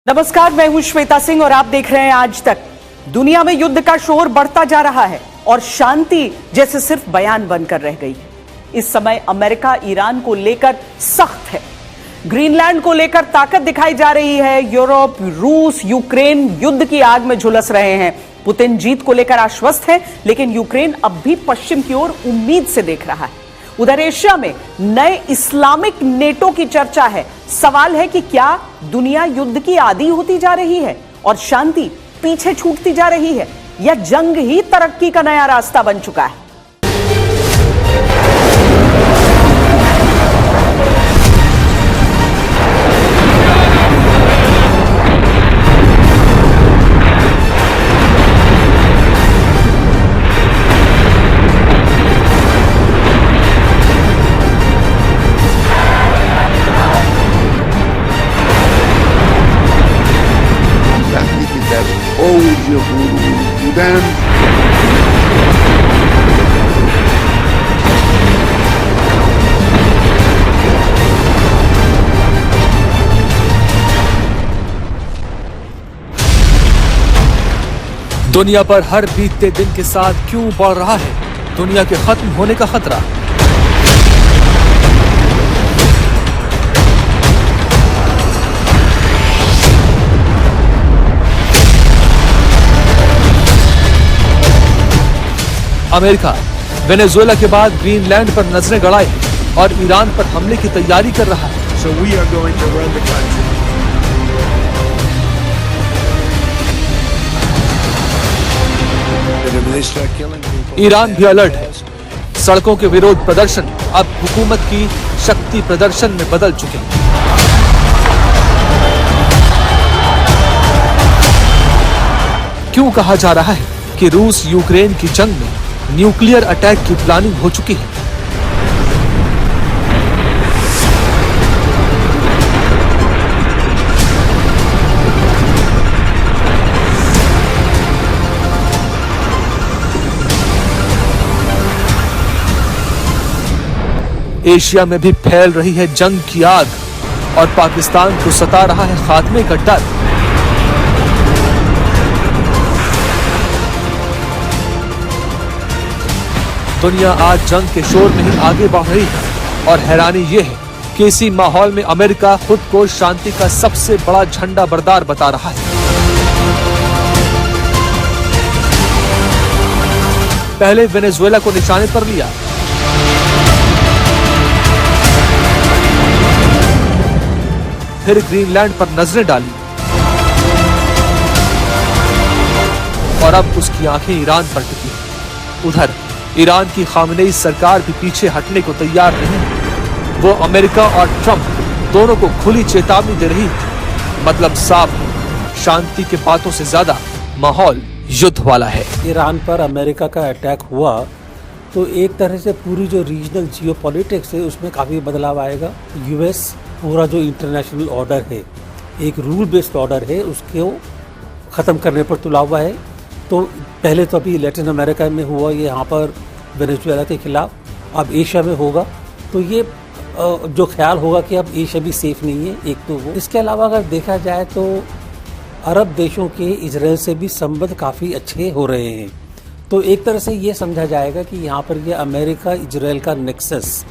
नमस्कार, मैं हूं श्वेता सिंह और आप देख रहे हैं आज तक। दुनिया में युद्ध का शोर बढ़ता जा रहा है और शांति जैसे सिर्फ बयान बनकर रह गई है। इस समय अमेरिका ईरान को लेकर सख्त है, ग्रीनलैंड को लेकर ताकत दिखाई जा रही है। यूरोप, रूस, यूक्रेन युद्ध की आग में झुलस रहे हैं। पुतिन जीत को लेकर आश्वस्त है, लेकिन यूक्रेन अब भी पश्चिम की ओर उम्मीद से देख रहा है। उधर एशिया में नए इस्लामिक नेटो की चर्चा है। सवाल है कि क्या दुनिया युद्ध की आदी होती जा रही है और शांति पीछे छूटती जा रही है, या जंग ही तरक्की का नया रास्ता बन चुका है। दुनिया पर हर बीतते दिन के साथ क्यों बढ़ रहा है दुनिया के खत्म होने का खतरा। अमेरिका वेनेजुएला के बाद ग्रीनलैंड पर नजरें गड़ाए और ईरान पर हमले की तैयारी कर रहा है। ईरान भी अलर्ट है। सड़कों के विरोध प्रदर्शन अब हुकूमत की शक्ति प्रदर्शन में बदल चुके हैं। क्यों कहा जा रहा है कि रूस यूक्रेन की जंग में न्यूक्लियर अटैक की प्लानिंग हो चुकी है? एशिया में भी फैल रही है जंग की आग और पाकिस्तान को सता रहा है खात्मे का डर। दुनिया आज जंग के शोर में ही आगे बढ़ रही है और हैरानी यह है कि इसी माहौल में अमेरिका खुद को शांति का सबसे बड़ा झंडा बरदार बता रहा है। पहले वेनेजुएला को निशाने पर लिया, फिर ग्रीनलैंड पर नजरें डाली और अब उसकी आंखें ईरान पर टिकी हैं। उधर ईरान की खामनेई सरकार भी पीछे हटने को तैयार नहीं है। वो अमेरिका और ट्रंप दोनों को खुली चेतावनी दे रही है। मतलब साफ है, शांति के बातों से ज्यादा माहौल युद्ध वाला है। ईरान पर अमेरिका का अटैक हुआ तो एक तरह से पूरी जो रीजनल जियोपॉलिटिक्स है उसमें काफ़ी बदलाव आएगा। यूएस पूरा जो इंटरनेशनल ऑर्डर है, एक रूल बेस्ड ऑर्डर है, उसको ख़त्म करने पर तुला हुआ है। तो पहले तो अभी लैटिन अमेरिका में हुआ ये, यहाँ पर वेनेजुएला के खिलाफ, अब एशिया में होगा। तो ये जो ख्याल होगा कि अब एशिया भी सेफ नहीं है, एक तो वो। इसके अलावा अगर देखा जाए तो अरब देशों के इजराइल से भी संबंध काफ़ी अच्छे हो रहे हैं। तो एक तरह से ये समझा जाएगा कि यहाँ पर ये अमेरिका इजराइल का नेक्सस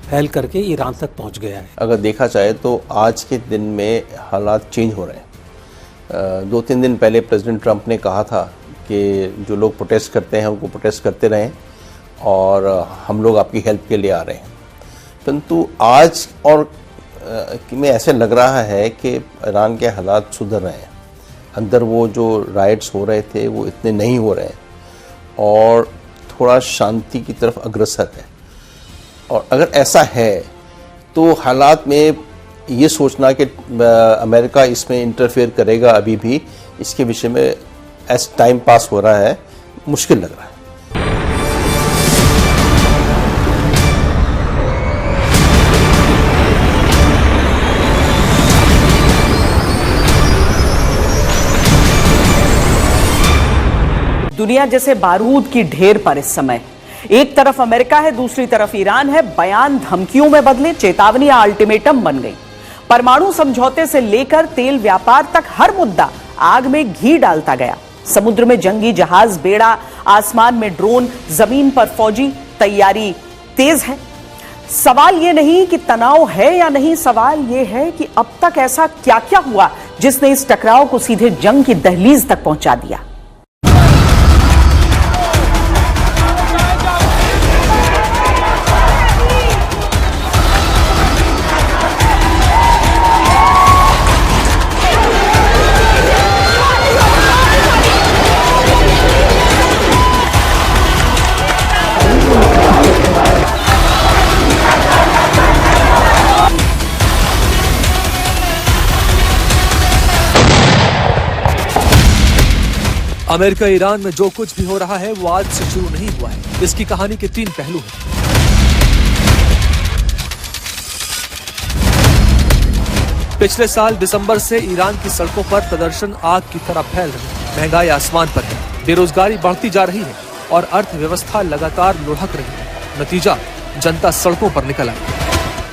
फैल करके ईरान तक पहुँच गया है। अगर देखा जाए तो आज के दिन में हालात चेंज हो रहे हैं। 2-3 दिन पहले प्रेसिडेंट ट्रंप ने कहा था कि जो लोग प्रोटेस्ट करते हैं उनको प्रोटेस्ट करते रहें और हम लोग आपकी हेल्प के लिए आ रहे हैं। परंतु आज और में ऐसे लग रहा है कि ईरान के हालात सुधर रहे हैं। अंदर वो जो राइट्स हो रहे थे वो इतने नहीं हो रहे हैं और थोड़ा शांति की तरफ अग्रसर है। और अगर ऐसा है तो हालात में ये सोचना कि अमेरिका इसमें इंटरफेयर करेगा अभी भी इसके विषय में एज टाइम पास हो रहा है, मुश्किल लग रहा है। दुनिया जैसे बारूद की ढेर पर इस समय एक तरफ अमेरिका है, दूसरी तरफ ईरान है। बयान धमकियों में बदले, चेतावनी या अल्टीमेटम बन गई। परमाणु समझौते से लेकर तेल व्यापार तक हर मुद्दा आग में घी डालता गया। समुद्र में जंगी जहाज, बेड़ा, आसमान में ड्रोन, जमीन पर फौजी तैयारी तेज है। सवाल यह नहीं कि तनाव है या नहीं, सवाल यह है कि अब तक ऐसा क्या क्या हुआ जिसने इस टकराव को सीधे जंग की दहलीज तक पहुंचा दिया। अमेरिका ईरान में जो कुछ भी हो रहा है वो आज से शुरू नहीं हुआ है। इसकी कहानी के 3 पहलू हैं। पिछले साल दिसंबर से ईरान की सड़कों पर प्रदर्शन आग की तरह फैल रहे हैं। महंगाई आसमान पर है, बेरोजगारी बढ़ती जा रही है और अर्थव्यवस्था लगातार लुढ़क रही है। नतीजा, जनता सड़कों पर निकल आई।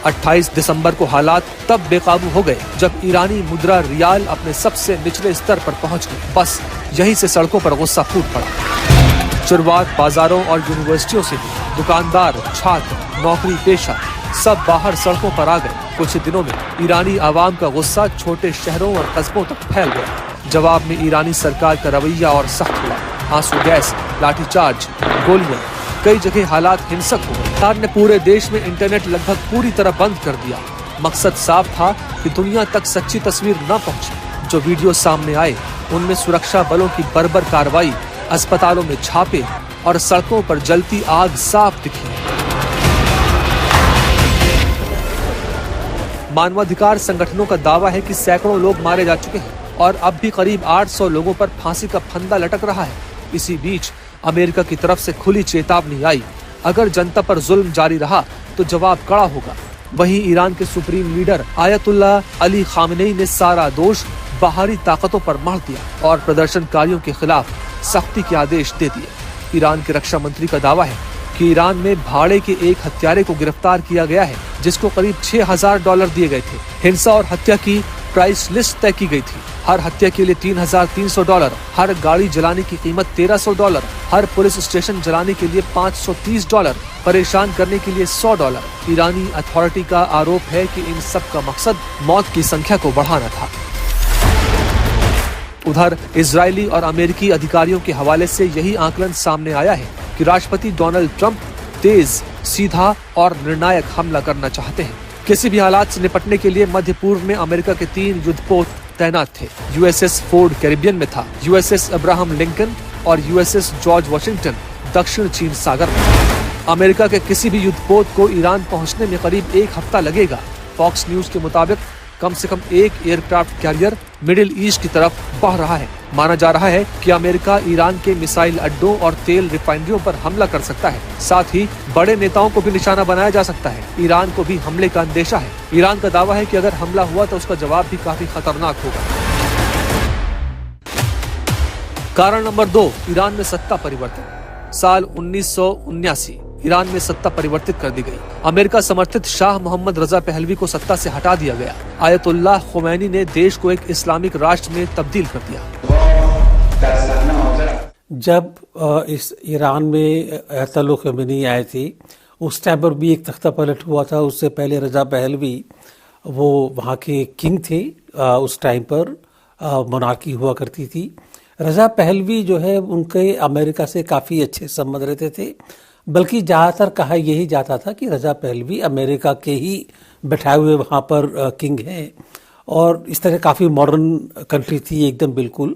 28 दिसंबर को हालात तब बेकाबू हो गए जब ईरानी मुद्रा रियाल अपने सबसे निचले स्तर पर पहुंच गई। बस यहीं से सड़कों पर गुस्सा फूट पड़ा। शुरुआत बाजारों और यूनिवर्सिटियों से हुई। दुकानदार, छात्र, नौकरी पेशा सब बाहर सड़कों पर आ गए। कुछ दिनों में ईरानी आवाम का गुस्सा छोटे शहरों और कस्बों तक फैल गया। जवाब में ईरानी सरकार का रवैया और सख्त हुआ। आंसू गैस, लाठीचार्ज, गोलियां, कई जगह हालात हिंसक हो गए। सरकार ने पूरे देश में इंटरनेट लगभग पूरी तरह बंद कर दिया। मकसद साफ था कि दुनिया तक सच्ची तस्वीर न पहुंचे। जो वीडियो सामने आए उनमें सुरक्षा बलों की बर्बर कार्रवाई, अस्पतालों में छापे और सड़कों पर जलती आग साफ दिखी। मानवाधिकार संगठनों का दावा है कि सैकड़ों लोग मारे जा चुके हैं और अब भी करीब 800 लोगों पर फांसी का फंदा लटक रहा है। इसी बीच अमेरिका की तरफ से खुली चेतावनी आई, अगर जनता पर जुल्म जारी रहा तो जवाब कड़ा होगा। वहीं ईरान के supreme leader Ayatollah Ali Khamenei ने सारा दोष बाहरी ताकतों पर मढ़ दिया और प्रदर्शनकारियों के खिलाफ सख्ती के आदेश दे दिए। ईरान के रक्षा मंत्री का दावा है कि ईरान में भाड़े के एक हत्यारे को गिरफ्तार किया गया है, जिसको करीब $6000 दिए गए थे। हिंसा और हत्या की प्राइस लिस्ट तय की गई थी। हर हत्या के लिए $3300, हर गाड़ी जलाने की कीमत $1300, हर पुलिस स्टेशन जलाने के लिए $530, परेशान करने के लिए $100। ईरानी अथॉरिटी का आरोप है कि इन सब का मकसद मौत की संख्या को बढ़ाना था। उधर इजरायली और अमेरिकी अधिकारियों के हवाले से यही आकलन सामने आया है कि राष्ट्रपति डोनाल्ड ट्रंप तेज, सीधा और निर्णायक हमला करना चाहते हैं। किसी भी हालात से निपटने के लिए मध्य पूर्व में अमेरिका के 3 युद्धपोत तैनात थे। यूएसएस फोर्ड कैरिबियन में था, यूएसएस अब्राहम लिंकन और यूएसएस जॉर्ज वॉशिंगटन दक्षिण चीन सागर में। अमेरिका के किसी भी युद्धपोत को ईरान पहुंचने में करीब 1 हफ्ता लगेगा। फॉक्स न्यूज के मुताबिक कम से कम एक एयरक्राफ्ट कैरियर मिडिल ईस्ट की तरफ बढ़ रहा है। माना जा रहा है कि अमेरिका ईरान के मिसाइल अड्डों और तेल रिफाइनरियों पर हमला कर सकता है। साथ ही बड़े नेताओं को भी निशाना बनाया जा सकता है। ईरान को भी हमले का अंदेशा है। ईरान का दावा है कि अगर हमला हुआ तो उसका जवाब भी काफी खतरनाक होगा। कारण नंबर 2, ईरान में सत्ता परिवर्तन। साल 1979 ईरान में सत्ता परिवर्तित कर दी गई। अमेरिका समर्थित शाह मोहम्मद रजा पहलवी को सत्ता से हटा दिया गया। आयतुल्लाह खुमैनी ने देश को एक इस्लामिक राष्ट्र में तब्दील कर दिया। जब इस ईरान में आयतुल्लाह खुमैनी आए थे, उस टाइम पर भी एक तख्ता पलट हुआ था। उससे पहले रजा पहलवी वो वहाँ के किंग थे। उस टाइम पर मोनार्की हुआ करती थी। रजा पहलवी जो है उनके अमेरिका से काफ़ी अच्छे संबंध रहते थे। बल्कि ज़्यादातर कहा यही जाता था कि रजा पहलवी अमेरिका के ही बैठाए हुए वहाँ पर किंग हैं और इस तरह काफ़ी मॉडर्न कंट्री थी एकदम बिल्कुल।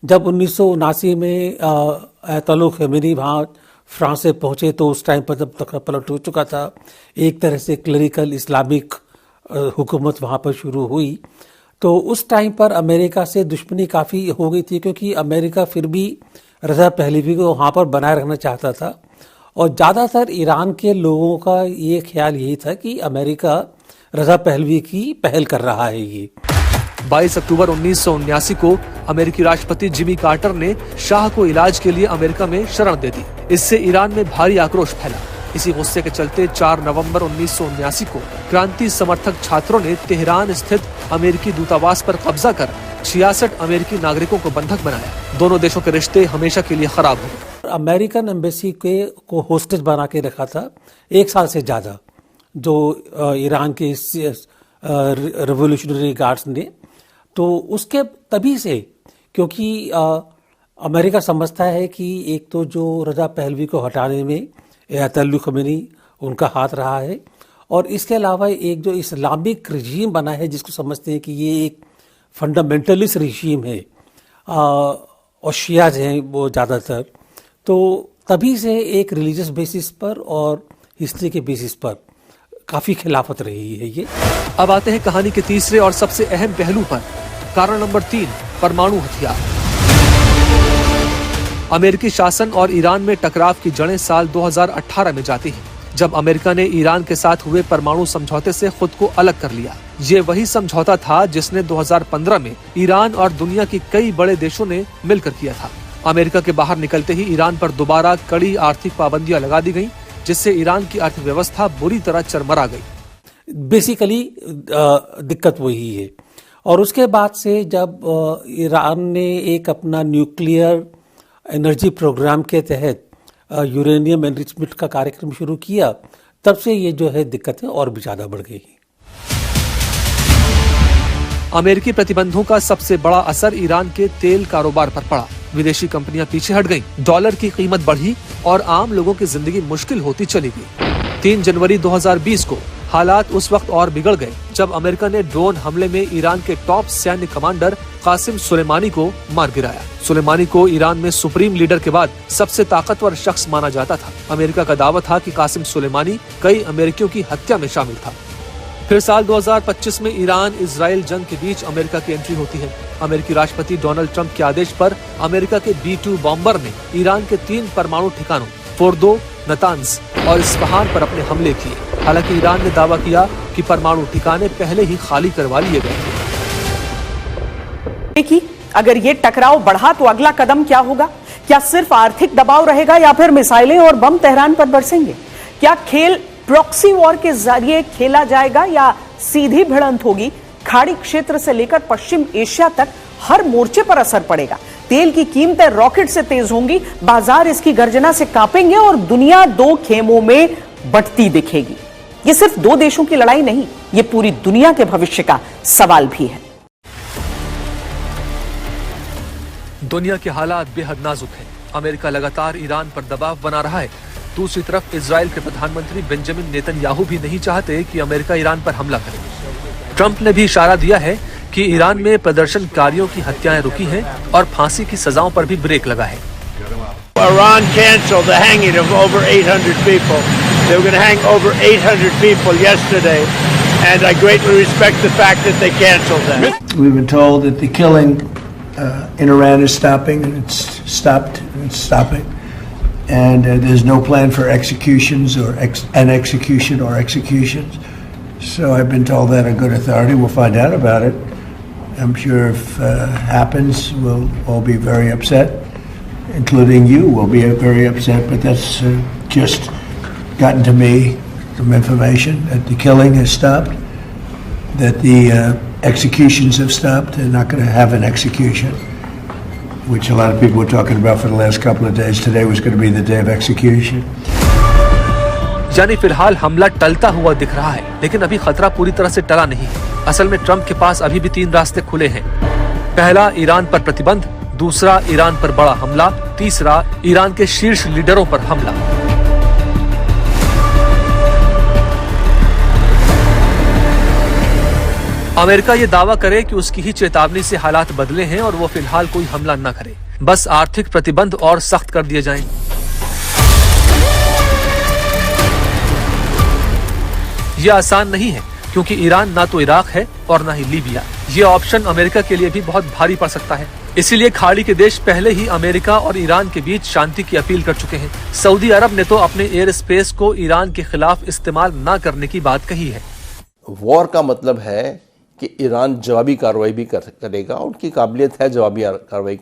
जब 1979 में आयतुल्लाह खुमैनी वहाँ फ्रांस से पहुँचे तो उस टाइम पर जब तख्ता पलट हो चुका था, एक तरह से क्लरिकल इस्लामिक हुकूमत वहाँ पर शुरू हुई। तो उस टाइम पर अमेरिका से दुश्मनी काफ़ी हो गई थी, क्योंकि अमेरिका फिर भी रजा पहलवी को वहाँ पर बनाए रखना चाहता था। और ज़्यादातर ईरान के लोगों का ये ख्याल यही था कि अमेरिका रजा पहलवी की पहल कर रहा है। ये 22 अक्टूबर 1979 को अमेरिकी राष्ट्रपति जिमी कार्टर ने शाह को इलाज के लिए अमेरिका में शरण दे दी। इससे ईरान में भारी आक्रोश फैला। इसी गुस्से के चलते 4 नवंबर 1979 को क्रांति समर्थक छात्रों ने तेहरान स्थित अमेरिकी दूतावास पर कब्जा कर 66 अमेरिकी नागरिकों को बंधक बनाया। दोनों देशों के रिश्ते हमेशा के लिए खराब हो गए। अमेरिकन एम्बेसी को होस्टेज बना के रखा था 1 साल से ज़्यादा, जो ईरान के रिवोल्यूशनरी गार्ड्स ने। तो उसके तभी से, क्योंकि अमेरिका समझता है कि एक तो जो रजा पहलवी को हटाने में अयतुल्ला ख़मेनी उनका हाथ रहा है, और इसके अलावा एक जो इस्लामिक रजीम बना है जिसको समझते हैं कि ये एक फंडामेंटलिस्ट रजीम है और शियाज हैं वो ज़्यादातर, तो तभी से एक रिलीजियस बेसिस पर और हिस्ट्री के बेसिस पर काफ़ी खिलाफत रही है ये। अब आते हैं कहानी के तीसरे और सबसे अहम पहलू पर। कारण नंबर 3, परमाणु हथियार। अमेरिकी शासन और ईरान में टकराव की जड़ें साल 2018 में जाती हैं, जब अमेरिका ने ईरान के साथ हुए परमाणु समझौते से खुद को अलग कर लिया। ये वही समझौता था जिसने 2015 में ईरान और दुनिया के कई बड़े देशों ने मिलकर किया था। अमेरिका के बाहर निकलते ही ईरान पर दोबारा कड़ी आर्थिक पाबंदियां लगा दी गईं, जिससे ईरान की अर्थव्यवस्था बुरी तरह चरमरा गई। बेसिकली दिक्कत वही है। और उसके बाद से जब ईरान ने एक अपना न्यूक्लियर एनर्जी प्रोग्राम के तहत यूरेनियम एनरिचमेंट का कार्यक्रम शुरू किया, तब से ये जो है दिक्कतें और भी ज़्यादा बढ़ गई। अमेरिकी प्रतिबंधों का सबसे बड़ा असर ईरान के तेल कारोबार पर पड़ा। विदेशी कंपनियां पीछे हट गईं, डॉलर की कीमत बढ़ी और आम लोगों की जिंदगी मुश्किल होती चली गई। 3 जनवरी 2020 को हालात उस वक्त और बिगड़ गए जब अमेरिका ने ड्रोन हमले में ईरान के टॉप सैन्य कमांडर कासिम सुलेमानी को मार गिराया। सुलेमानी को ईरान में सुप्रीम लीडर के बाद सबसे ताकतवर शख्स माना जाता था। अमेरिका का दावा था कि कासिम सुलेमानी कई अमेरिकियों की हत्या में शामिल था। फिर साल 2025 में ईरान इजराइल जंग के बीच अमेरिका की एंट्री होती है। अमेरिकी राष्ट्रपति डोनाल्ड ट्रंप के आदेश पर अमेरिका के B-2 बॉम्बर ने ईरान के 3 परमाणु ठिकानों फोर्दो, नतान्स और इस्फहान पर अपने हमले किए। हालांकि ईरान ने दावा किया कि परमाणु ठिकाने पहले ही खाली करवा लिए गए थे। अगर ये टकराव बढ़ा तो अगला कदम क्या होगा? क्या सिर्फ आर्थिक दबाव रहेगा या फिर मिसाइलें और बम तेहरान पर बरसेंगे? क्या खेल प्रॉक्सी वॉर के जरिए खेला जाएगा या सीधी भिड़ंत होगी? खाड़ी क्षेत्र से लेकर पश्चिम एशिया तक हर मोर्चे पर असर पड़ेगा। तेल की कीमतें रॉकेट से तेज होंगी, बाजार इसकी गर्जना से कांपेंगे और दुनिया 2 खेमों में बंटती दिखेगी। ये सिर्फ 2 देशों की लड़ाई नहीं, ये पूरी दुनिया के भविष्य का सवाल भी है। दुनिया के हालात बेहद नाजुक हैं। अमेरिका लगातार ईरान पर दबाव बना रहा है। दूसरी तरफ इजराइल के प्रधानमंत्री बेंजामिन नेतन्याहू भी नहीं चाहते कि अमेरिका ईरान पर हमला करे। ट्रंप ने भी इशारा दिया है कि ईरान में प्रदर्शनकारियों की हत्याएं रुकी हैं और फांसी की सजाओं पर भी ब्रेक लगा है। Iran canceled the hanging of over 800 people. They were going to hang over 800 people yesterday, and I greatly respect the fact that they canceled that. We've been told that the killing in Iran is stopping, and it's stopped, and it's stopping. And there's no plan for executions or execution or executions. So I've been told that on good authority. We'll find out about it. I'm sure if happens, we'll all be very upset, including you will be very upset. But that's just gotten to me some information that the killing has stopped, that the executions have stopped. They're not going to have an execution, which a lot of people were talking about for the last couple of days. Today was going to be the day of execution. यानी फिलहाल हमला टलता हुआ दिख रहा है, लेकिन अभी खतरा पूरी तरह से टला नहीं है। असल में ट्रंप के पास अभी भी 3 रास्ते खुले हैं। पहला, ईरान पर प्रतिबंध, दूसरा, ईरान पर बड़ा हमला, तीसरा, ईरान के शीर्ष लीडरों पर हमला। अमेरिका ये दावा करे कि उसकी ही चेतावनी से हालात बदले हैं और वो फिलहाल कोई हमला न करे, बस आर्थिक प्रतिबंध और सख्त कर दिए जाएं। ये आसान नहीं है क्योंकि ईरान ना तो इराक है और ना ही लीबिया। ये ऑप्शन अमेरिका के लिए भी बहुत भारी पड़ सकता है। इसीलिए खाड़ी के देश पहले ही अमेरिका और ईरान के बीच शांति की अपील कर चुके हैं। सऊदी अरब ने तो अपने एयर स्पेस को ईरान के खिलाफ इस्तेमाल न करने की बात कही है। वॉर का मतलब है कि ईरान जवाबी कार्रवाई भी करेगा। उनकी काबिलियत है जवाबी कार्रवाई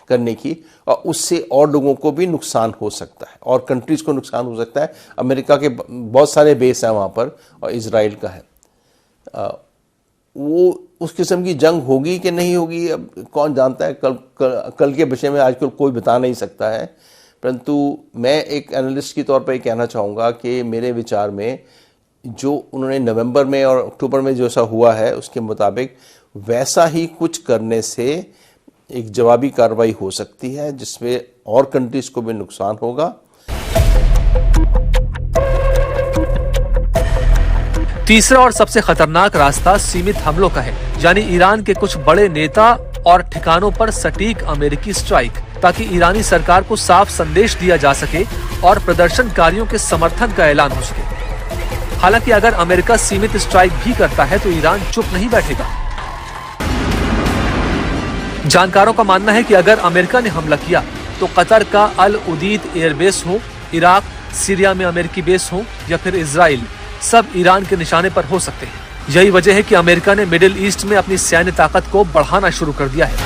करने की, और उससे और लोगों को भी नुकसान हो सकता है और कंट्रीज़ को नुकसान हो सकता है। अमेरिका के बहुत सारे बेस हैं वहाँ पर और इजराइल का है। वो उस किस्म की जंग होगी कि नहीं होगी, अब कौन जानता है। कल के विषय में आजकल कोई बता नहीं सकता है, परंतु मैं एक एनालिस्ट के तौर पर कहना चाहूँगा कि मेरे विचार में जो उन्होंने नवंबर में और अक्टूबर में जैसा हुआ है उसके मुताबिक वैसा ही कुछ करने से एक जवाबी कार्रवाई हो सकती है, जिसमें और कंट्रीज को भी नुकसान होगा। तीसरा और सबसे खतरनाक रास्ता सीमित हमलों का है, यानी ईरान के कुछ बड़े नेता और ठिकानों पर सटीक अमेरिकी स्ट्राइक, ताकि ईरानी सरकार को साफ संदेश दिया जा सके और प्रदर्शनकारियों के समर्थन का ऐलान हो सके। हालांकि अगर अमेरिका सीमित स्ट्राइक भी करता है तो ईरान चुप नहीं बैठेगा। जानकारों का मानना है कि अगर अमेरिका ने हमला किया तो कतर का अल उदीद एयरबेस हो, इराक, सीरिया में अमेरिकी बेस हो या फिर इजराइल, सब ईरान के निशाने पर हो सकते हैं। यही वजह है कि अमेरिका ने मिडिल ईस्ट में अपनी सैन्य ताकत को बढ़ाना शुरू कर दिया है।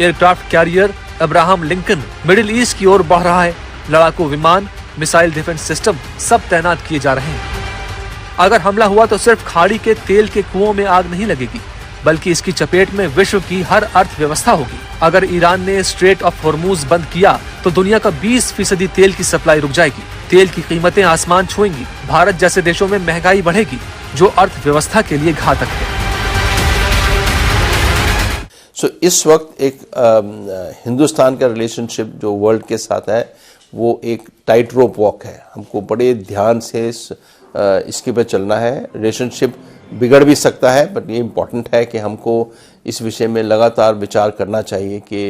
Aircraft carrier Abraham Lincoln middle east की ओर बढ़ रहा है। लड़ाकू विमान, मिसाइल डिफेंस सिस्टम सब तैनात किए जा रहे हैं। अगर हमला हुआ तो सिर्फ खाड़ी के तेल के कुओं में आग नहीं लगेगी, बल्कि इसकी चपेट में विश्व की हर अर्थव्यवस्था होगी। अगर ईरान ने स्ट्रेट ऑफ हॉर्मूज बंद किया तो दुनिया का 20% तेल की सप्लाई रुक जाएगी। तेल की कीमतें आसमान छुएंगी। भारत जैसे देशों में महंगाई बढ़ेगी, जो अर्थव्यवस्था के लिए घातक है। इस वक्त एक हिंदुस्तान का रिलेशनशिप जो वर्ल्ड के साथ है वो एक टाइट रोप वॉक है। हमको बड़े ध्यान से इसके पर चलना है। रिलेशनशिप बिगड़ भी सकता है, बट ये इम्पॉर्टेंट है कि हमको इस विषय में लगातार विचार करना चाहिए कि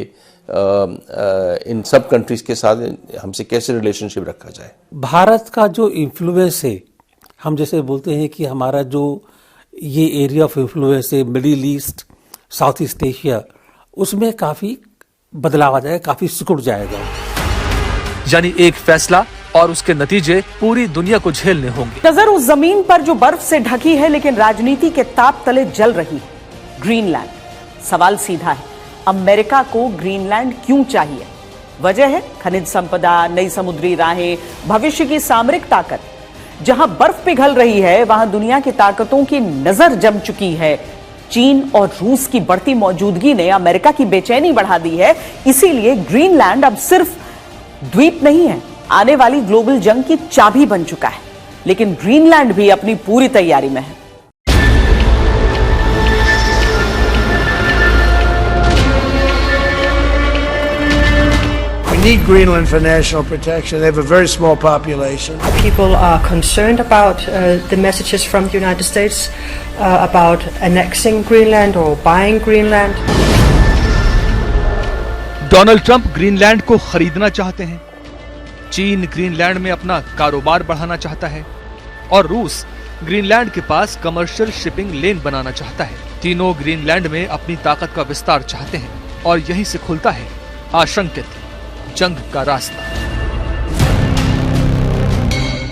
इन सब कंट्रीज़ के साथ हमसे कैसे रिलेशनशिप रखा जाए। भारत का जो इन्फ्लुएंस है, हम जैसे बोलते हैं कि हमारा जो ये एरिया ऑफ इन्फ्लुएंस है middle east, south east Asia, उसमें काफ़ी बदलाव आ जाएगा, काफ़ी सिकुड़ जाएगा। यानी एक फैसला और उसके नतीजे पूरी दुनिया को झेलने होंगे। नजर उस जमीन पर जो बर्फ से ढकी है लेकिन राजनीति के ताप तले जल रही है, ग्रीनलैंड। सवाल सीधा है, अमेरिका को ग्रीनलैंड क्यों चाहिए? वजह है खनिज संपदा, नई समुद्री राहें, भविष्य की सामरिक ताकत। जहां बर्फ पिघल रही है वहां दुनिया की ताकतों की नजर जम चुकी है। चीन और रूस की बढ़ती मौजूदगी ने अमेरिका की बेचैनी बढ़ा दी है। इसीलिए ग्रीनलैंड अब सिर्फ द्वीप नहीं है, आने वाली ग्लोबल जंग की चाबी बन चुका है। लेकिन ग्रीनलैंड भी अपनी पूरी तैयारी में है। We need Greenland for national protection. They have a very small population. People are concerned about the messages from the United States about annexing Greenland or buying Greenland. Donald Trump Greenland को खरीदना चाहते हैं, चीन Greenland में अपना कारोबार बढ़ाना चाहता है और रूस ग्रीनलैंड के पास कमर्शियल शिपिंग लेन बनाना चाहता है। तीनों ग्रीनलैंड में अपनी ताकत का विस्तार चाहते हैं और यहीं से खुलता है आशंकित जंग का रास्ता।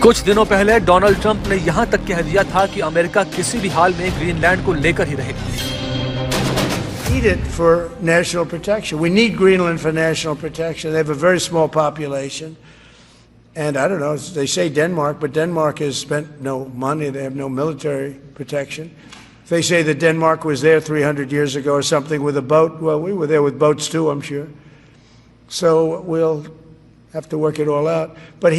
कुछ दिनों पहले डोनाल्ड ट्रंप ने यहां तक कह दिया था कि अमेरिका किसी भी हाल में ग्रीनलैंड को लेकर ही रहेगा। Need it for national protection. We need Greenland for national protection. They have a very small population. And I don't know, they say Denmark, but Denmark has spent no money. They have no military protection. They say that Denmark was there 300 years ago or something with a boat. Well, we were there with boats too, I'm sure. So we'll have to work it all out. But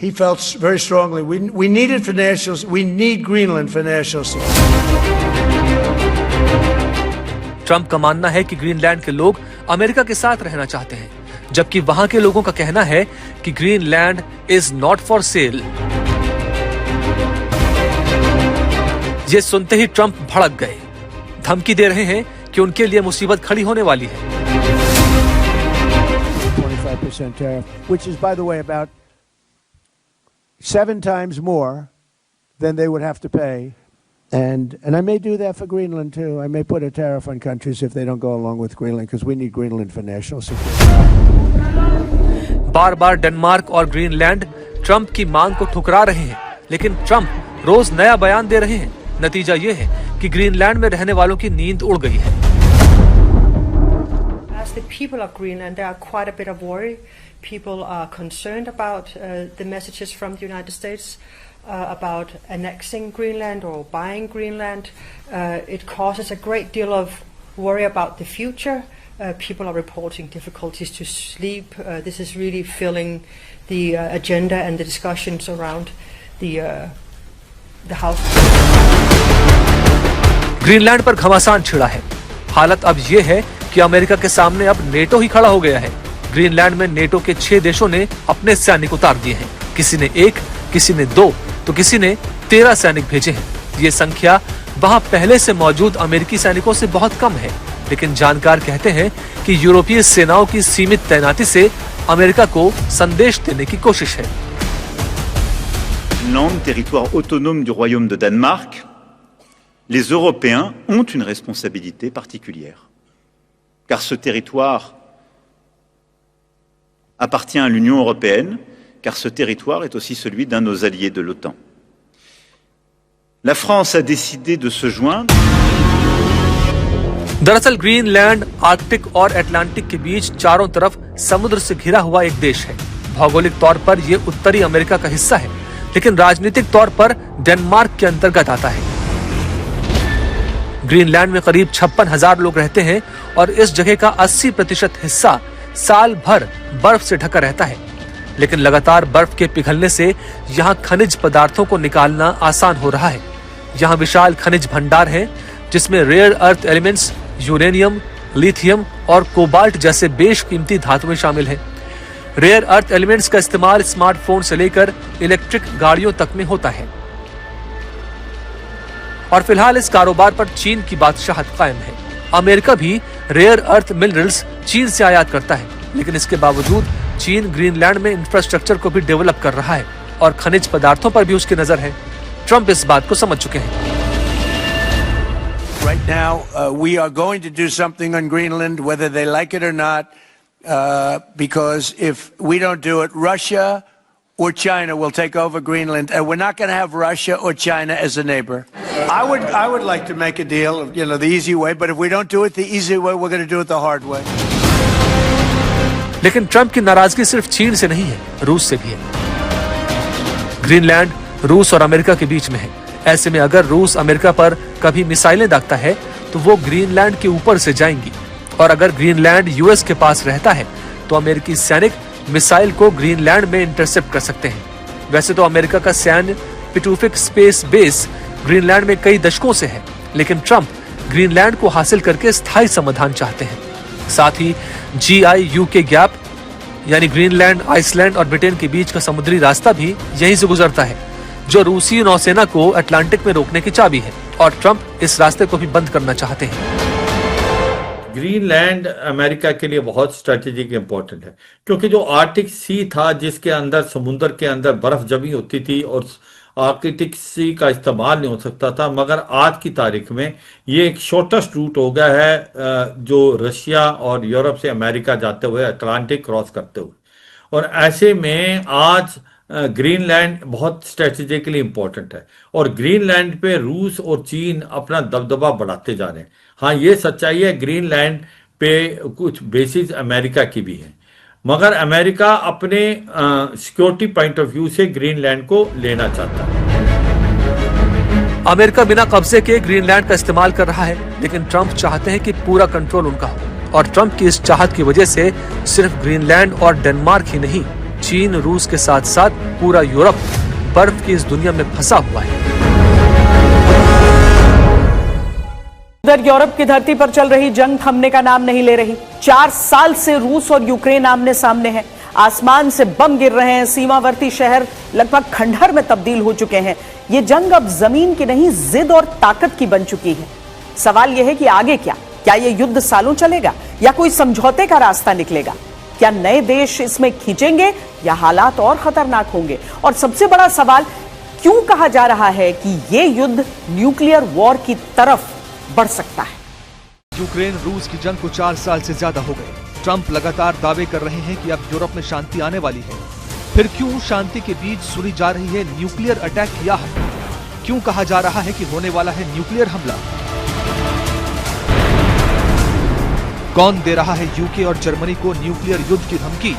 he felt very strongly, we need it for national, we need Greenland for national security. Trump का मानना है कि Greenland के लोग America के साथ रहना चाहते हैं, जबकि वहां के लोगों का कहना है कि Greenland is not for sale. ये सुनते ही ट्रंप भड़क गए, धमकी दे रहे हैं कि उनके लिए मुसीबत खड़ी होने वाली है। 25% tariff, which is, by the way, about 7 times more than they would have to pay. And I may do that for Greenland too. I may put a tariff on countries if they don't go along with Greenland, because we need Greenland for national security. बार-बार Denmark और Greenland Trump की मांग को ठुकरा रहे हैं, लेकिन Trump रोज नया बयान दे रहे हैं। नतीजा ये है कि ग्रीनलैंड में रहने वालों की नींद उड़ गई है। As the people of Greenland, there are quite a bit of worry. People are concerned about the messages from the United States about annexing Greenland or buying Greenland. It causes a great deal of worry about the future. People are reporting difficulties to sleep. This is really filling the agenda and the discussions around the House. Greenland पर घमासान छिड़ा है। हालत अब ये है कि America के सामने अब नेटो ही खड़ा हो गया है। ग्रीनलैंड में नेटो के 6 देशों ने अपने सैनिक उतार दिए हैं। किसी ने 1, किसी ने 2, तो किसी ने 13 सैनिक भेजे हैं। ये संख्या वहां पहले से मौजूद अमेरिकी सैनिकों से बहुत कम है, लेकिन जानकार कहते हैं कि यूरोपीय सेनाओं की सीमित तैनाती से अमेरिका को संदेश देने की कोशिश है। Greenland, territoire autonome du royaume de Danemark, les Européens ont une responsabilité particulière. Car ce territoire appartient à l'Union européenne, car ce territoire est aussi celui d'un de nos alliés de l'OTAN. La France a décidé de se joindre. दरअसल Greenland Arctic और Atlantic के बीच चारों तरफ समुद्र से घिरा हुआ एक देश है। भौगोलिक तौर पर यह उत्तरी अमेरिका का हिस्सा है, लेकिन राजनीतिक तौर पर डेनमार्क के अंतर्गत आता है। ग्रीनलैंड में करीब 56,000 लोग रहते हैं और इस जगह का 80% हिस्सा साल भर बर्फ से ढका रहता है। लेकिन लगातार बर्फ के पिघलने से यहाँ खनिज पदार्थों को निकालना आसान हो रहा है। यहाँ विशाल खनिज भंडार है, जिसमें rare earth elements, uranium, lithium और कोबाल्ट जैसे बेशकीमती धातुएं शामिल हैं। रेयर अर्थ एलिमेंट्स का इस्तेमाल स्मार्टफोन से लेकर इलेक्ट्रिक गाड़ियों तक में होता है। और फिलहाल इस कारोबार पर चीन की बादशाहत कायम है। अमेरिका भी रेयर अर्थ मिनरल्स चीन से आयात करता है, लेकिन इसके बावजूद चीन ग्रीनलैंड में इंफ्रास्ट्रक्चर को भी डेवलप कर रहा है और खनिज पदार्थों पर भी उसकी नजर है। ट्रंप इस बात को समझ चुके हैं। Right now, we are going to do something on Greenland, whether they like it or not, because if we don't do it, Russia or China will take over Greenland, and we're not going to have Russia or China as a neighbor. I would like to make a deal, the easy way, but if we don't do it the easy way, we're going to do it the hard way. लेकिन Trump की नाराजगी सिर्फ चीन से नहीं है, रूस से भी है। ग्रीनलैंड रूस और अमेरिका के बीच में है। ऐसे में अगर रूस अमेरिका पर कभी मिसाइलें दागता है तो वो ग्रीनलैंड के ऊपर से जाएंगी, और अगर ग्रीनलैंड यूएस के पास रहता है तो अमेरिकी सैनिक मिसाइल को ग्रीनलैंड में इंटरसेप्ट कर सकते हैं। वैसे तो अमेरिका का सैन्य पिटुफिक स्पेस बेस ग्रीनलैंड में कई दशकों से है, लेकिन ट्रंप ग्रीनलैंड को हासिल करके स्थायी समाधान चाहते हैं। साथ ही GI-UK गैप यानी ग्रीनलैंड, आइसलैंड और ब्रिटेन के बीच का समुद्री रास्ता भी यहीं से गुजरता है, जो रूसी नौसेना को अटलांटिक में रोकने की चाबी है, और ट्रंप इस रास्ते को भी बंद करना चाहते हैं। ग्रीनलैंड अमेरिका के लिए बहुत स्ट्रेटेजिक इंपॉर्टेंट है, क्योंकि जो आर्कटिक सी था, जिसके अंदर समुद्र के अंदर बर्फ जमी होती थी और आर्कटिक सी का इस्तेमाल नहीं हो सकता था, मगर आज की तारीख में ये एक शॉर्टेस्ट रूट हो गया है जो रशिया और यूरोप से अमेरिका जाते हुए अटलांटिक क्रॉस करते हुए। और ऐसे में आज ग्रीनलैंड बहुत स्ट्रेटेजिकली इंपॉर्टेंट है, और ग्रीनलैंड पे रूस और चीन अपना दबदबा बढ़ाते जा रहे हैं। हाँ, ये सच्चाई है, ग्रीनलैंड पे कुछ बेसिस अमेरिका की भी है, मगर अमेरिका अपने सिक्योरिटी पॉइंट ऑफ व्यू से ग्रीनलैंड को लेना चाहता है। अमेरिका बिना कब्जे के ग्रीनलैंड का इस्तेमाल कर रहा है, लेकिन ट्रंप चाहते हैं कि पूरा कंट्रोल उनका हो, और ट्रंप की इस चाहत की वजह से सिर्फ ग्रीनलैंड और डेनमार्क ही नहीं, चीन, रूस के साथ साथ पूरा यूरोप बर्फ की इस दुनिया में फंसा हुआ है। उधर यूरोप की धरती पर चल रही जंग थमने का नाम नहीं ले रही। 4 साल से रूस और यूक्रेन आमने सामने हैं। आसमान से बम गिर रहे हैं, सीमावर्ती शहर लगभग खंडहर में तब्दील हो चुके हैं। ये जंग अब जमीन की नहीं, जिद और ताकत की बन चुकी है। सवाल यह है कि आगे क्या ये युद्ध सालों चलेगा या कोई समझौते का रास्ता निकलेगा? क्या नए देश इसमें खींचेंगे या हालात और खतरनाक होंगे? और सबसे बड़ा सवाल, क्यों कहा जा रहा है कि ये युद्ध न्यूक्लियर वॉर की तरफ बढ़ सकता है? यूक्रेन रूस की जंग को 4 साल से ज्यादा हो गए। ट्रंप लगातार दावे कर रहे हैं कि अब यूरोप में शांति आने वाली है। फिर क्यों शांति के बीच सुनी जा रही है न्यूक्लियर अटैक की आहट? क्यों कहा जा रहा है कि होने वाला है न्यूक्लियर हमला? कौन दे रहा है यूके और जर्मनी को न्यूक्लियर युद्ध की धमकी?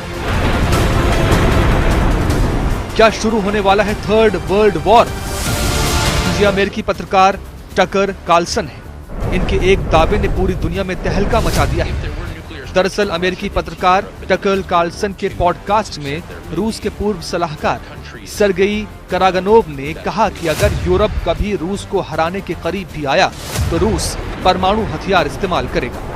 क्या शुरू होने वाला है थर्ड वर्ल्ड वॉर? ये अमेरिकी पत्रकार टकर कार्लसन है। इनके एक दावे ने पूरी दुनिया में तहलका मचा दिया है। दरअसल अमेरिकी पत्रकार टकर कार्लसन के पॉडकास्ट में रूस के पूर्व सलाहकार सर्गेई करागनोव ने कहा कि अगर यूरोप कभी रूस को हराने के करीब भी आया तो रूस परमाणु हथियार इस्तेमाल करेगा।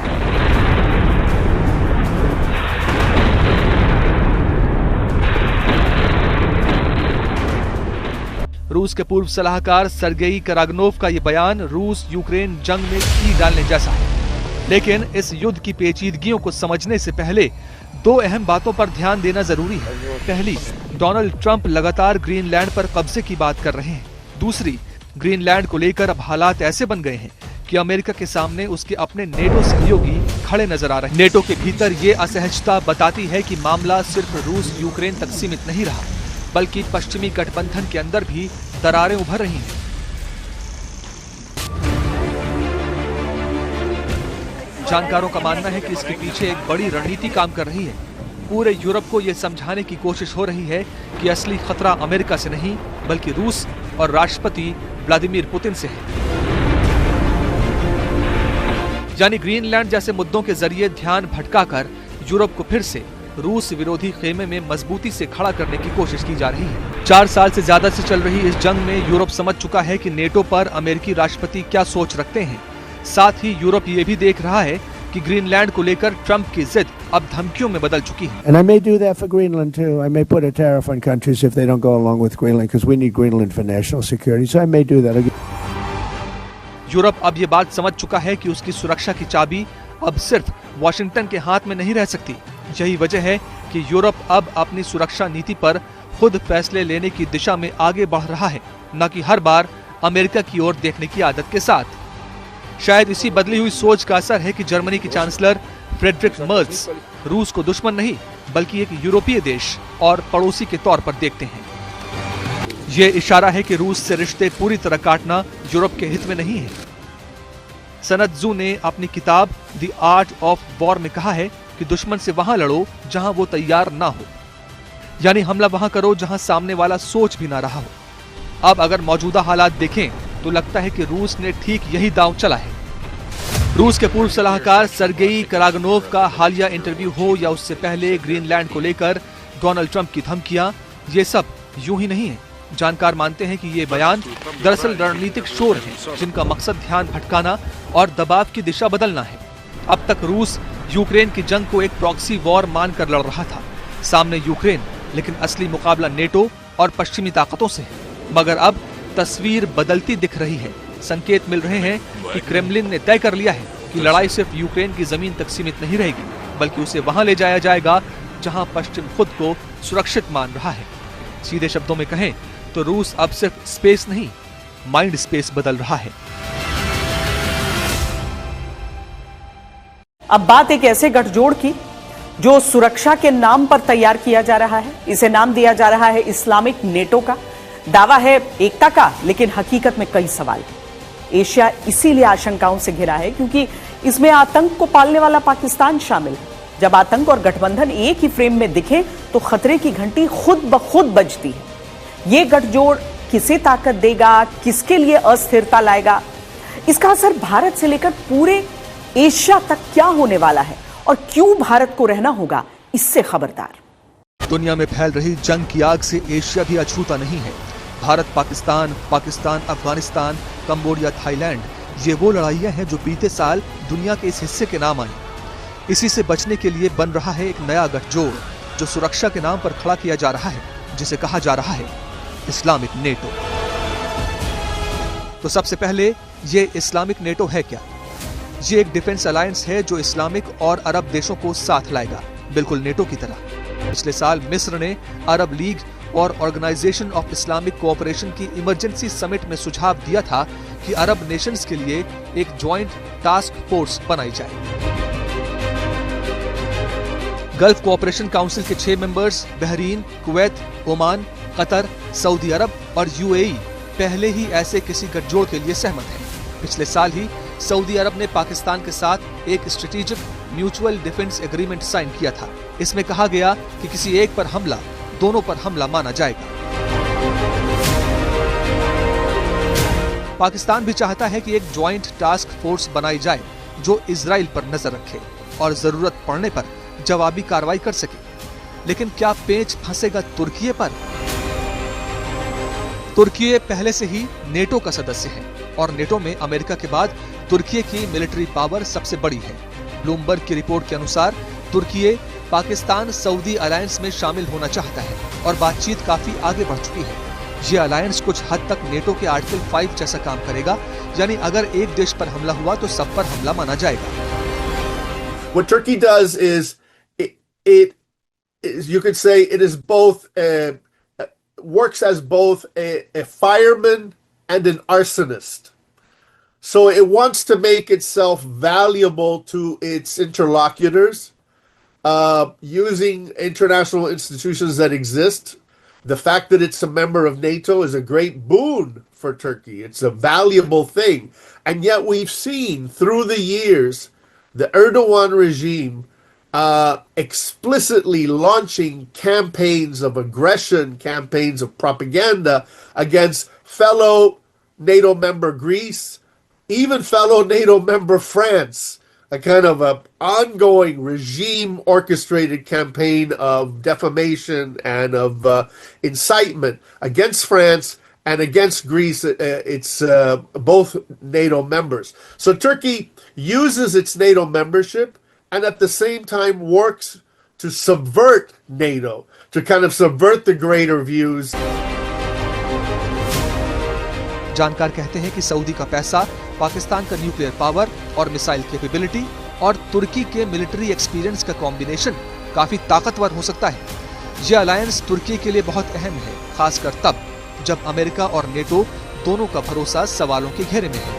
रूस के पूर्व सलाहकार सर्गेई करागनोव का ये बयान रूस यूक्रेन जंग में की डालने जैसा है। लेकिन इस युद्ध की पेचीदगियों को समझने से पहले दो अहम बातों पर ध्यान देना जरूरी है। पहली, डोनाल्ड ट्रंप लगातार ग्रीनलैंड पर कब्जे की बात कर रहे हैं। दूसरी, ग्रीनलैंड को लेकर अब हालात ऐसे बन गए हैं कि अमेरिका के सामने उसके अपने नेटो सहयोगी खड़े नजर आ रहे हैं। नेटो के भीतर ये असहजता बताती है कि मामला सिर्फ रूस यूक्रेन तक सीमित नहीं रहा, बल्कि पश्चिमी गठबंधन के अंदर भी दरारें उभर रही हैं। जानकारों का मानना है कि इसके पीछे एक बड़ी रणनीति काम कर रही है। पूरे यूरोप को यह समझाने की कोशिश हो रही है कि असली खतरा अमेरिका से नहीं बल्कि रूस और राष्ट्रपति व्लादिमीर पुतिन से है। यानी ग्रीनलैंड जैसे मुद्दों के जरिए ध्यान भटकाकर यूरोप को फिर से रूस विरोधी खेमे में मजबूती से खड़ा करने की कोशिश की जा रही है। 4 साल से ज्यादा से चल रही इस जंग में यूरोप समझ चुका है कि नेटो पर अमेरिकी राष्ट्रपति क्या सोच रखते हैं। साथ ही यूरोप ये भी देख रहा है कि ग्रीनलैंड को लेकर ट्रंप की जिद अब धमकियों में बदल चुकी है। And I may do that for Greenland too. I may put a tariff on countries if they don't go along with Greenland because we need Greenland for national security. So I may do that. Europe अब ये बात समझ चुका है कि उसकी सुरक्षा की चाबी अब सिर्फ वॉशिंगटन के हाथ में नहीं रह सकती। यही वजह है कि यूरोप अब अपनी सुरक्षा नीति पर खुद फैसले लेने की दिशा में आगे बढ़ रहा है, न कि हर बार अमेरिका की ओर देखने की आदत के साथ। शायद इसी बदली हुई सोच का असर है कि जर्मनी की चांसलर फ्रेडरिक मर्ज रूस को दुश्मन नहीं बल्कि एक यूरोपीय देश और पड़ोसी के तौर पर देखते हैं। ये इशारा है कि रूस से रिश्ते पूरी तरह काटना यूरोप के हित में नहीं है। सनत जू ने अपनी किताब द आर्ट ऑफ वॉर में कहा है कि दुश्मन से वहां लड़ो जहां वो तैयार ना हो, यानी हमला वहां करो जहां सामने वाला सोच भी ना रहा हो। अब अगर मौजूदा हालात देखें तो लगता है कि रूस ने ठीक यही दांव चला है। रूस के पूर्व सलाहकार सर्गेई करागनोव का हालिया इंटरव्यू हो या उससे पहले ग्रीनलैंड को लेकर डोनाल्ड ट्रंप की धमकियां, ये सब यूं ही नहीं है। जानकार मानते हैं कि ये बयान दरअसल रणनीतिक शोर हैं जिनका मकसद ध्यान भटकाना और दबाव की दिशा बदलना है। अब तक रूस यूक्रेन की जंग को एक प्रॉक्सी वॉर मानकर लड़ रहा था, सामने यूक्रेन, लेकिन असली मुकाबला नेटो और पश्चिमी ताकतों से है। मगर अब तस्वीर बदलती दिख रही है। संकेत मिल रहे हैं कि क्रेमलिन ने तय कर लिया है कि लड़ाई सिर्फ यूक्रेन की जमीन तक सीमित नहीं रहेगी, बल्कि उसे वहां ले जाया जाएगा जहां पश्चिम खुद को सुरक्षित मान रहा है। सीधे शब्दों में कहें तो रूस अब सिर्फ स्पेस नहीं, माइंड स्पेस बदल रहा है। अब बात एक ऐसे गठजोड़ की जो सुरक्षा के नाम पर तैयार किया जा रहा है। इसे नाम दिया जा रहा है इस्लामिक नेटो का। दावा है एकता का, लेकिन हकीकत में कई सवाल हैं। एशिया इसीलिए आशंकाओं से घिरा है क्योंकि इसमें आतंक को पालने वाला पाकिस्तान शामिल है। जब आतंक और गठबंधन एक ही फ्रेम में दिखे तो खतरे की घंटी खुद ब खुद बजती है। ये गठजोड़ किसे ताकत देगा, किसके लिए अस्थिरता लाएगा, इसका असर भारत से लेकर पूरे एशिया तक क्या होने वाला है और क्यों भारत को रहना होगा, इससे खबरदार। दुनिया में फैल रही जंग की आग से एशिया भी अछूता नहीं है। भारत पाकिस्तान, पाकिस्तान अफगानिस्तान, कंबोडिया थाईलैंड, ये वो लड़ाइयां हैं जो बीते साल दुनिया के इस हिस्से के नाम आई। इसी से बचने के लिए बन रहा है एक नया गठजोड़ जो सुरक्षा के नाम पर खड़ा किया जा रहा है, जिसे कहा जा रहा है इस्लामिक नेटो। तो सबसे पहले ये इस्लामिक नेटो है क्या? ये एक डिफेंस अलायंस है जो इस्लामिक और अरब देशों को साथ लाएगा, बिल्कुल नेटो की तरह। पिछले साल मिस्र ने अरब लीग और ऑर्गेनाइजेशन ऑफ इस्लामिक कोऑपरेशन की इमरजेंसी समिट में सुझाव दिया था कि अरब नेशंस के लिए एक ज्वाइंट टास्क फोर्स बनाई जाए। गल्फ कोऑपरेशन काउंसिल के 6 members Bahrain, Kuwait, Oman, Qatar, Saudi Arabia और यूएई पहले ही ऐसे किसी गठजोड़ के लिए सहमत है। पिछले साल ही सऊदी अरब ने पाकिस्तान के साथ एक strategic mutual defence agreement sign किया था। इसमें कहा गया कि किसी एक पर हमला दोनों पर हमला माना जाएगा। पाकिस्तान भी चाहता है कि एक ज्वाइंट टास्क फोर्स बनाई जाए जो इजराइल पर नजर रखे और जरूरत पड़ने पर जवाबी कार्रवाई कर सके। लेकिन क्या पेंच फंसेगा तुर्की पर? तुर्की पहले से ही नेटो का सदस्य है और नेटो में अमेरिका के बाद तुर्की की मिलिट्री पावर सबसे बड़ी है। ब्लूमबर्ग की रिपोर्ट के अनुसार तुर्की पाकिस्तान सऊदी अलायंस में शामिल होना चाहता है और बातचीत काफी आगे बढ़ चुकी है। ये अलायंस कुछ हद तक नेटो के आर्टिकल 5 जैसा काम करेगा, यानी अगर एक देश पर हमला हुआ तो सब पर हमला माना जाएगा। What Turkey does is it you could say it is both works as both a fireman and an arsonist. So it wants to make itself valuable to its interlocutors, using international institutions that exist. The fact that it's a member of NATO is a great boon for Turkey. It's a valuable thing. And yet we've seen through the years the Erdogan regime explicitly launching campaigns of aggression, campaigns of propaganda against fellow NATO member Greece, even fellow NATO member France. A kind of a ongoing regime orchestrated campaign of defamation and of incitement against France and against Greece. It's both NATO members. So Turkey uses its NATO membership and at the same time works to subvert NATO, to kind of subvert the greater views. जानकार कहते हैं कि Saudi का पैसा पाकिस्तान का nuclear power और missile capability और तुर्की के मिलिट्री एक्सपीरियंस का कॉम्बिनेशन काफी ताकतवर हो सकता है। यह अलायंस तुर्की के लिए बहुत अहम है, खासकर तब जब अमेरिका और नेटो दोनों का भरोसा सवालों के घेरे में है।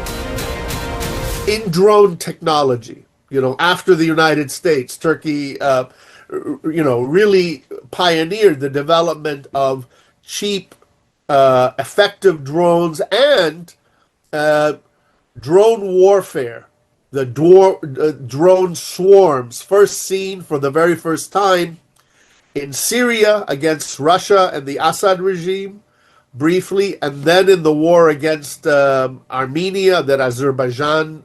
In drone technology, after the United States, Turkey, really pioneered the development of cheap, effective drones and drone warfare. The drone swarms, first seen for the very first time in Syria against Russia and the Assad regime, briefly, and then in the war against Armenia that Azerbaijan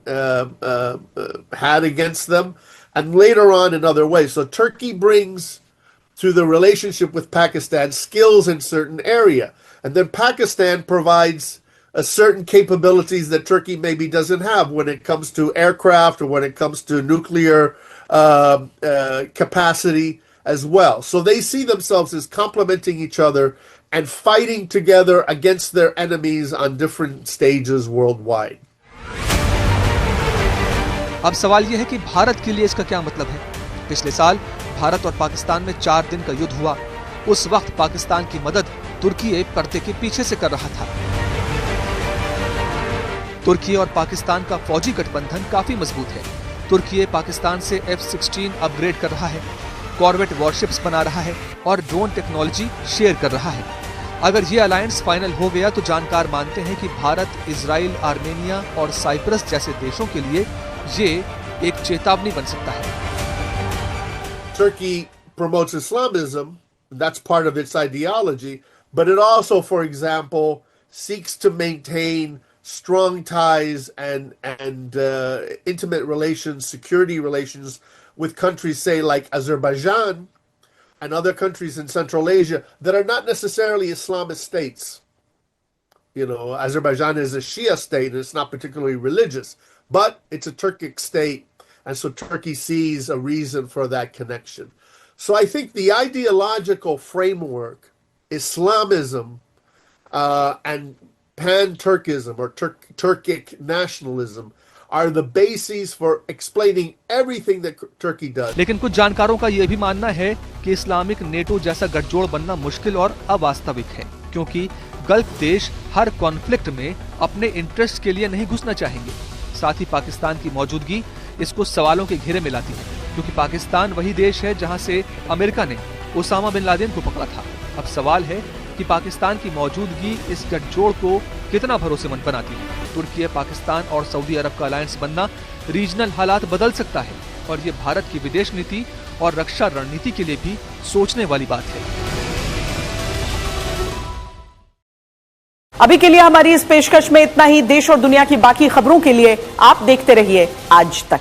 had against them, and later on in other ways. So Turkey brings to the relationship with Pakistan skills in certain area, and then Pakistan provides certain capabilities that Turkey maybe doesn't have when it comes to aircraft or when it comes to nuclear capacity as well. So they see themselves as complementing each other and fighting together against their enemies on different stages worldwide. अब सवाल यह है कि भारत के लिए इसका क्या मतलब है। पिछले साल भारत और पाकिस्तान में 4 दिन का युद्ध हुआ। उस वक्त पाकिस्तान की मदद तुर्की पर्दे के पीछे से कर रहा था। तुर्की और पाकिस्तान का फौजी गठबंधन काफी मजबूत है। तुर्की पाकिस्तान से F-16 अपग्रेड कर रहा है, कॉर्वेट वॉरशिप्स बना रहा है और ड्रोन टेक्नोलॉजी शेयर कर रहा है। अगर ये अलायंस फाइनल हो गया तो जानकार मानते हैं कि भारत, इजराइल, आर्मेनिया और साइप्रस जैसे देशों के लिए ये एक चेतावनी बन सकता है। Turkey promotes Islamism, that's part of its ideology, but it also, for example, seeks to maintain strong ties and intimate relations, security relations with countries, say, like Azerbaijan and other countries in Central Asia that are not necessarily Islamist states. Azerbaijan is a Shia state and it's not particularly religious, but it's a Turkic state, and so Turkey sees a reason for that connection. So I think the ideological framework, Islamism, and Pan-Turkism or Turkic nationalism are the bases for explaining everything that Turkey does. लेकिन कुछ जानकारों का यह भी मानना है कि Islamic NATO जैसा गठजोड़ बनना मुश्किल और अवास्तविक है, क्योंकि गल्फ देश हर कॉन्फ्लिक्ट में अपने इंटरेस्ट के लिए नहीं घुसना चाहेंगे। साथ ही पाकिस्तान की मौजूदगी इसको सवालों के घेरे में लाती है, क्योंकि पाकिस्तान वही देश है जहां से अमेरिका ने ओसामा बिन लादेन को पकड़ा था। अब सवाल है कि पाकिस्तान की मौजूदगी इस गठजोड़ को कितना भरोसेमंद बनाती है। तुर्की, पाकिस्तान और सऊदी अरब का अलायंस बनना रीजनल हालात बदल सकता है और ये भारत की विदेश नीति और रक्षा रणनीति के लिए भी सोचने वाली बात है। अभी के लिए हमारी इस पेशकश में इतना ही। देश और दुनिया की बाकी खबरों के लिए आप देखते रहिए आज तक।